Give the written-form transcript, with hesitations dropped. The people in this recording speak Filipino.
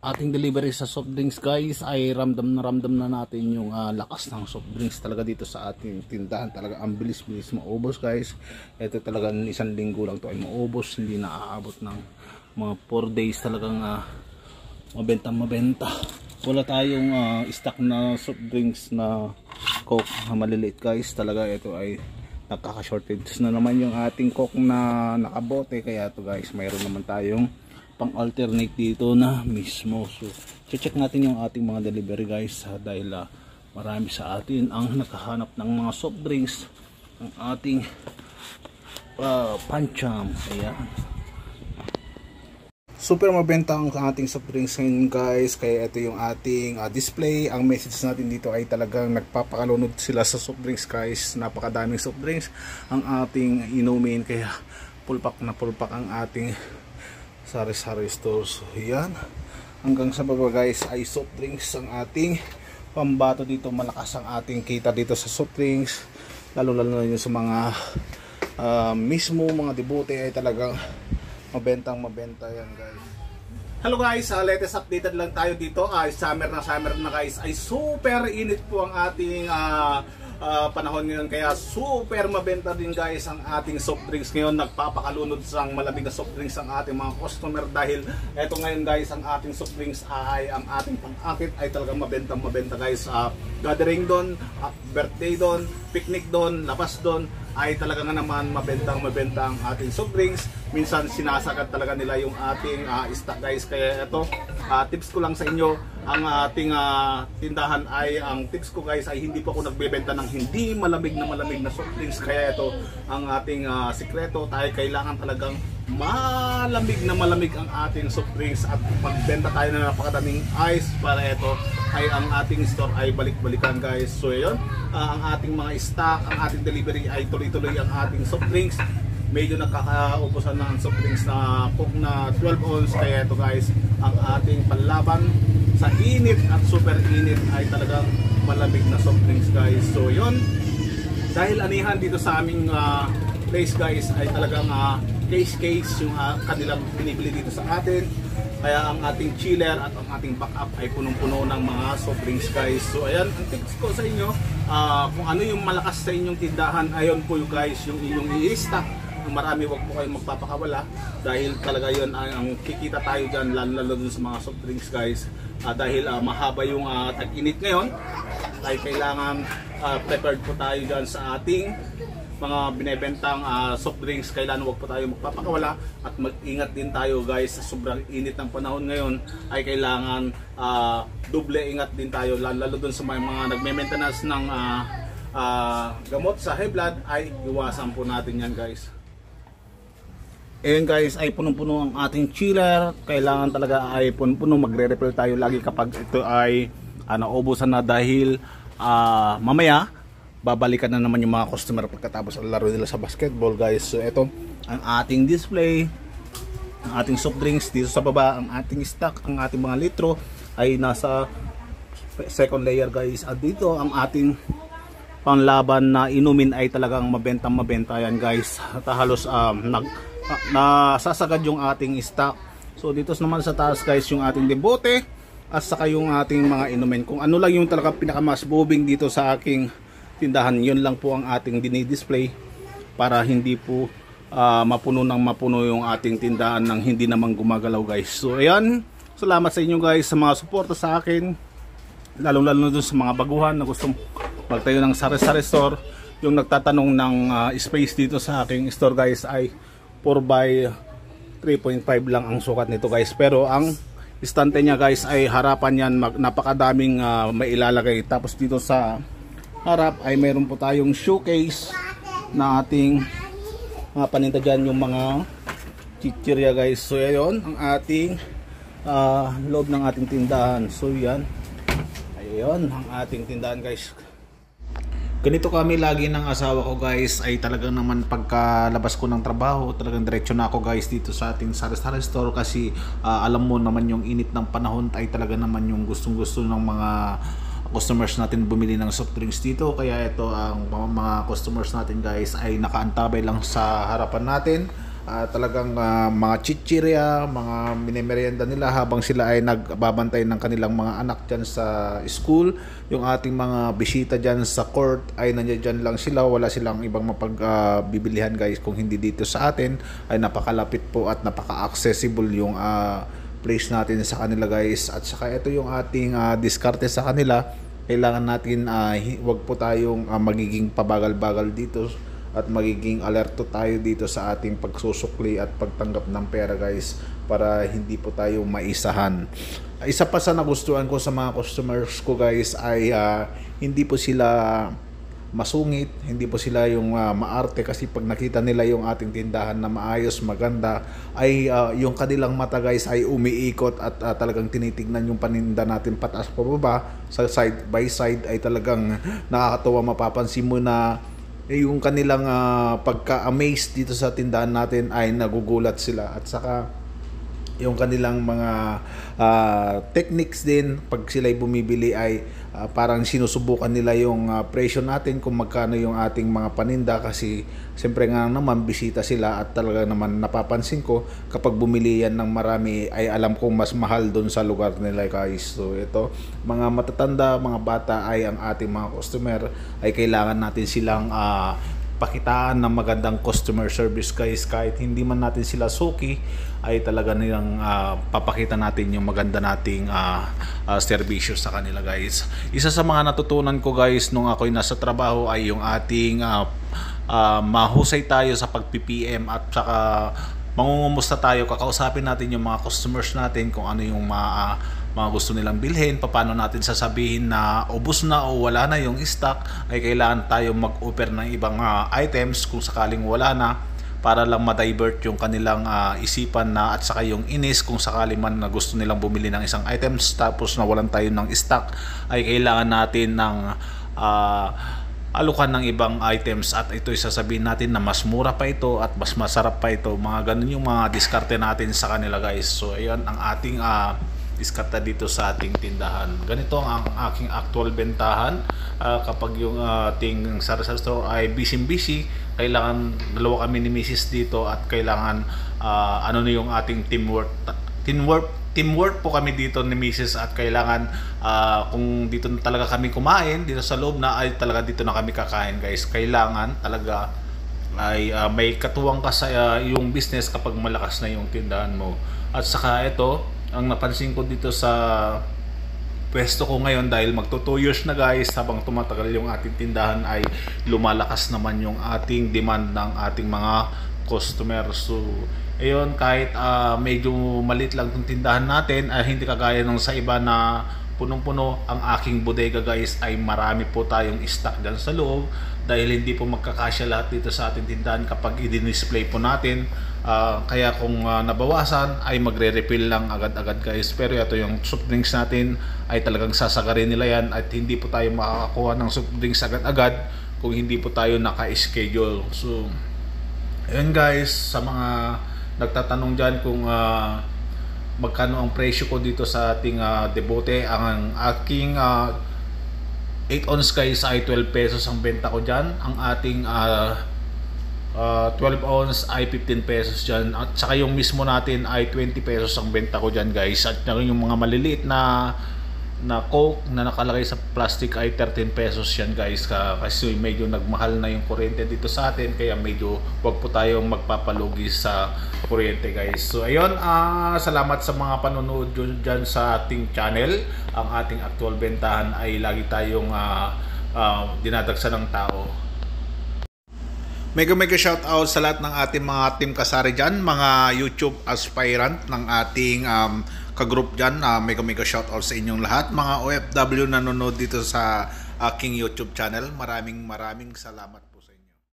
Ating delivery sa soft drinks guys ay ramdam na natin yung lakas ng soft drinks talaga dito sa ating tindahan. Talaga ang bilis-bilis maubos guys. Ito talaga isang linggo lang to ay maubos, hindi na aabot ng mga 4 days talagang mabenta. Wala tayong stock na soft drinks na Coke na maliliit guys. Talaga ito ay nakaka-shortage na naman yung ating Coke na nakabote, kaya to guys mayroon naman tayong pang alternate dito na mismo. So check natin yung ating mga delivery guys dahil marami sa atin ang nakahanap ng mga soft drinks, ang ating pancham. Ayan, super mabenta ang ating soft drinks ngayon guys, kaya ito yung ating display. Ang message natin dito ay talagang nagpapakalunod sila sa soft drinks guys. Napakadaming soft drinks ang ating inumin, kaya pulpak na pulpak ang ating sari-sari stores. Yan, hanggang sa baba guys ay soft drinks ang ating pambato dito. Malakas ang ating kita dito sa soft drinks, lalo na yun sa mga mismo mga debote ay talagang mabenta yan guys. Hello guys, latest updated lang tayo dito. Summer na guys, ay super init po ang ating panahon ngayon, kaya super mabenta din guys ang ating soft drinks ngayon. Nagpapakalunod sa malamig na soft drinks ang ating mga customer, dahil eto ngayon guys ang ating soft drinks ay ang ating pang-akit ay talagang mabenta guys. Gathering doon, birthday doon, picnic doon, labas doon ay talaga nga naman mabenta ang ating soft drinks. Minsan sinasagad talaga nila yung ating stock guys, kaya ito tips ko lang sa inyo. Ang ating tindahan ay, ang tips ko guys ay hindi po ako nagbebenta ng hindi malamig na soft drinks, kaya ito ang ating sikreto. Tayo kailangan talagang malamig ang ating soft drinks at magbenta tayo ng napakadaming ice para ito ay ang ating store ay balik-balikan guys. So yun, ang ating mga stock, ang ating delivery ay tuloy-tuloy ang ating soft drinks. Medyo nakakaubusan na ang soft drinks na Coke na 12 ounce, kaya ito guys ang ating panlaban sa init at super init ay talagang malamig na soft drinks guys. So yun, dahil anihan dito sa aming place guys ay talagang case yung kanilang pinipili dito sa atin, kaya ang ating chiller at ang ating backup ay punong-puno ng mga soft drinks guys. So ayan, ang tips ko sa inyo, kung ano yung malakas sa inyong tindahan, ayon po yung guys yung inyong i-stock. Marami, wag po kayong magpapakawala, dahil talaga yun ang kikita tayo dyan, lalo dun sa mga soft drinks guys. Dahil mahaba yung tag-init ngayon, ay kailangan prepared po tayo dyan sa ating mga binebentang soft drinks. Kailangan wag po tayo magpapakawala at mag-ingat din tayo guys sa sobrang init ng panahon ngayon. Ay kailangan doble ingat din tayo, lalo dun sa mga nagme-maintenance ng gamot sa high blood, ay iwasan po natin yan guys. Ayan guys, ay punong-puno ang ating chiller. Kailangan talaga ay punong-puno, magre-refill tayo lagi kapag ito ay naubusan na, dahil mamaya babalikan na naman yung mga customer pagkatapos ang laro nila sa basketball guys. So ito ang ating display, ang ating soft drinks. Dito sa baba ang ating stock, ang ating mga litro ay nasa second layer guys. At dito ang ating panglaban na inumin ay talagang mabenta yan guys. At halos nasasagad yung ating stock. So dito naman sa taas guys yung ating debote at saka yung ating mga inumin. Kung ano lang yung talaga pinakamas booming dito sa aking tindahan, yun lang po ang ating dinidisplay para hindi po mapuno yung ating tindahan ng hindi naman gumagalaw guys. So ayan, salamat sa inyo guys sa mga suporta sa akin, lalo na dun sa mga baguhan na gustong magtayo ng sari-sari store. Yung nagtatanong ng space dito sa aking store guys ay 4x3.5 lang ang sukat nito guys, pero ang istante niya guys ay harapan yan, napakadaming may ilalagay. Tapos dito sa harap ay mayroon po tayong showcase na ating paninda dyan, yung mga chichirya guys. So ayun ang ating loob ng ating tindahan. So yan, ayun ang ating tindahan guys. Ganito kami lagi ng asawa ko guys, ay talagang naman pagkalabas ko ng trabaho, talagang diretso na ako guys dito sa ating sari-sari store, kasi alam mo naman yung init ng panahon ay talaga naman yung gustong-gusto ng mga customers natin bumili ng soft drinks dito. Kaya ito ang mga customers natin guys ay nakaantabay lang sa harapan natin talagang mga chichirya, mga minemerienda nila habang sila ay nagbabantay ng kanilang mga anak dyan sa school. Yung ating mga bisita dyan sa court ay nandiyan lang sila, wala silang ibang mapagbibilihan guys kung hindi dito sa atin. Ay napakalapit po at napaka-accessible yung place natin sa kanila guys. At saka ito yung ating diskarte sa kanila. Kailangan natin wag po tayong magiging pabagal-bagal dito at magiging alerto tayo dito sa ating pagsusukli at pagtanggap ng pera guys, para hindi po tayo maisahan. Isa pa sa nagustuhan ko sa mga customers ko guys ay hindi po sila masungit, hindi po sila yung maarte, kasi pag nakita nila yung ating tindahan na maayos, maganda, ay yung kanilang mata guys ay umiikot at talagang tinitignan yung paninda natin pataas pababa, sa side by side, ay talagang nakakatawa. Mapapansin mo na yung kanilang pagka-amaze dito sa tindahan natin ay nagugulat sila. At saka yung kanilang mga techniques din, pag sila'y bumibili ay parang sinusubukan nila yung presyo natin kung magkano yung ating mga paninda, kasi siyempre nga naman bisita sila at talaga naman napapansin ko kapag bumili yan ng marami ay alam kong mas mahal doon sa lugar nila guys. So ito, mga matatanda, mga bata ay ang ating mga customer, ay kailangan natin silang pakitaan ng magandang customer service guys. Kahit hindi man natin sila suki, ay talaga nilang papakita natin yung maganda nating serbisyo sa kanila guys. Isa sa mga natutunan ko guys nung ako'y nasa trabaho ay yung ating mahusay tayo sa pag-PPM, at saka mangungumusta tayo, kakausapin natin yung mga customers natin kung ano yung mga gusto nilang bilhin, paano natin sasabihin na ubos na o wala na yung stock, ay kailangan tayo mag-offer ng ibang items kung sakaling wala na, para lang ma-divert yung kanilang isipan na, at saka yung inis kung sakali man na gusto nilang bumili ng isang items tapos nawalan tayo ng stock, ay kailangan natin ng alukan ng ibang items, at ito'y sasabihin natin na mas mura pa ito at mas masarap pa ito. Mga ganun yung mga diskarte natin sa kanila guys. So ayun ang ating diskarte dito sa ating tindahan. Ganito ang aking actual bentahan. Kapag yung ating sari-sari store ay busy, kailangan dalawa kami ni Mrs. dito, at kailangan ano na yung ating teamwork po kami dito ni Mrs. At kailangan kung dito na talaga kami kumain dito sa loob na, ay talaga dito na kami kakain guys. Kailangan talaga ay may katuwang ka sa yung business kapag malakas na yung tindahan mo. At saka ito, ang napansin ko dito sa pwesto ko ngayon, dahil magto 2 years na guys, habang tumatagal yung ating tindahan ay lumalakas naman yung ating demand ng ating mga customers. So ayun, kahit medyo maliit lang itong tindahan natin, ay hindi kagaya ng sa iba na punong-puno ang aking bodega guys, ay marami po tayong stock dyan sa loob, dahil hindi po magkakasya lahat dito sa ating tindahan kapag i-display po natin. Kaya kung nabawasan ay magre-refill lang agad-agad guys. Pero ito yung soft drinks natin ay talagang sasagarin nila yan, at hindi po tayo makakakuha ng soft drinks agad-agad kung hindi po tayo naka-schedule. So ayun guys, sa mga nagtatanong dyan kung magkano ang presyo ko dito sa ating debote, ang aking 8 ounce guys ay 12 pesos ang benta ko dyan. Ang ating 12 ounce ay 15 pesos dyan. At saka yung mismo natin ay 20 pesos ang benta ko dyan guys. At yung mga maliliit na coke na nakalagay sa plastic ay 13 pesos yan guys. Kasi medyo nagmahal na yung kuryente dito sa atin, kaya medyo wag po tayong magpapalugi sa kuryente guys. So ayun, salamat sa mga panonood dyan sa ating channel. Ang ating actual bentahan ay lagi tayong dinadagsa ng tao. Mega shout out sa lahat ng ating mga team kasari dyan, mga YouTube aspirant ng ating kagroup dyan. Mega shout out sa inyong lahat, mga OFW na nanonood dito sa aking YouTube channel. Maraming salamat.